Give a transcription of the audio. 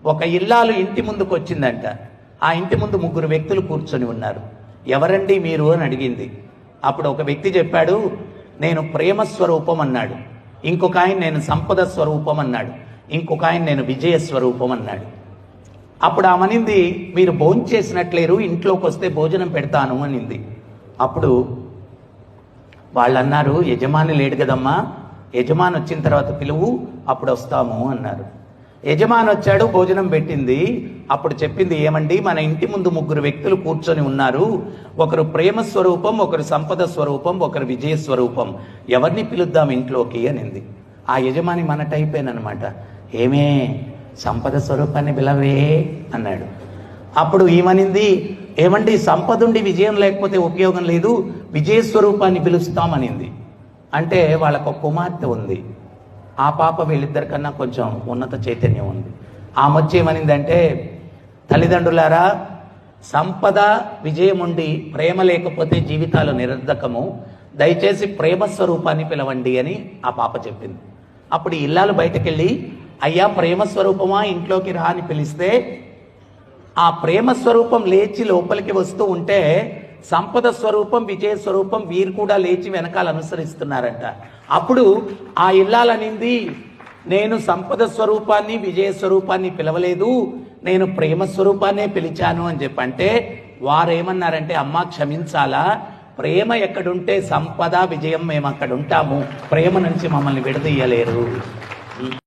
ఒక ఇల్లాలు ఇంటి ముందుకు వచ్చిందంట. ఆ ఇంటి ముందు 3 వ్యక్తులు కూర్చొని ఉన్నారు. ఎవరండి మీరు అని అడిగింది. అప్పుడు ఒక వ్యక్తి చెప్పాడు, నేను ప్రేమ స్వరూపం అన్నాడు. ఇంకొక ఆయన నేను సంపద స్వరూపం అన్నాడు. ఇంకొక ఆయన నేను విజయ స్వరూపం అన్నాడు. అప్పుడు ఆమెనింది, మీరు భోంచేసినట్లేరు, ఇంట్లోకి వస్తే భోజనం పెడతాను అనింది. అప్పుడు వాళ్ళు అన్నారు, యజమాని లేడు కదమ్మా, యజమాని వచ్చిన తర్వాత పిలువు, అప్పుడు వస్తాము అన్నారు. యజమాని వచ్చాడు, భోజనం పెట్టింది. అప్పుడు చెప్పింది, ఏమండి మన ఇంటి ముందు 3 వ్యక్తులు కూర్చొని ఉన్నారు, ఒకరు ప్రేమ స్వరూపం, ఒకరు సంపద స్వరూపం, ఒకరు విజయ స్వరూపం, ఎవరిని పిలుద్దాం ఇంట్లోకి అనింది. ఆ యజమాని మన టైపేనమాట. ఏమే సంపద స్వరూపాన్ని పిలవే అన్నాడు. అప్పుడు ఈమనింది, ఏమండి సంపదుండి విజయం లేకపోతే ఉపయోగం లేదు, విజయ స్వరూపాన్ని పిలుస్తామనింది. అంటే వాళ్ళకు ఒక కుమార్తె ఉంది. ఆ పాప వీళ్ళిద్దరికన్నా కొంచెం ఉన్నత చైతన్యం ఉంది. ఆమె వచ్చి ఏమనిందంటే, తల్లిదండ్రులారా, సంపద విజయం ఉండి ప్రేమ లేకపోతే జీవితాలు నిరర్ధకము, దయచేసి ప్రేమ స్వరూపాన్ని పిలవండి అని ఆ పాప చెప్పింది. అప్పుడు ఇల్లాలు బయటకెళ్ళి, అయ్యా ప్రేమ స్వరూపమా ఇంట్లోకి రా అని పిలిస్తే ఆ ప్రేమ స్వరూపం లేచి లోపలికి వస్తూ ఉంటే సంపద స్వరూపం విజయ స్వరూపం వీరు కూడా లేచి వెనకాల అనుసరిస్తున్నారంట. అప్పుడు ఆ ఇల్లాలనింది, నేను సంపద స్వరూపాన్ని విజయ స్వరూపాన్ని పిలవలేదు, నేను ప్రేమ స్వరూపాన్నే పిలిచాను అని చెప్పంటే వారేమన్నారంటే, అమ్మా క్షమించాలా, ప్రేమ ఎక్కడుంటే సంపద విజయం మేము అక్కడ ఉంటాము, ప్రేమ నుంచి మమ్మల్ని విడదీయలేరు.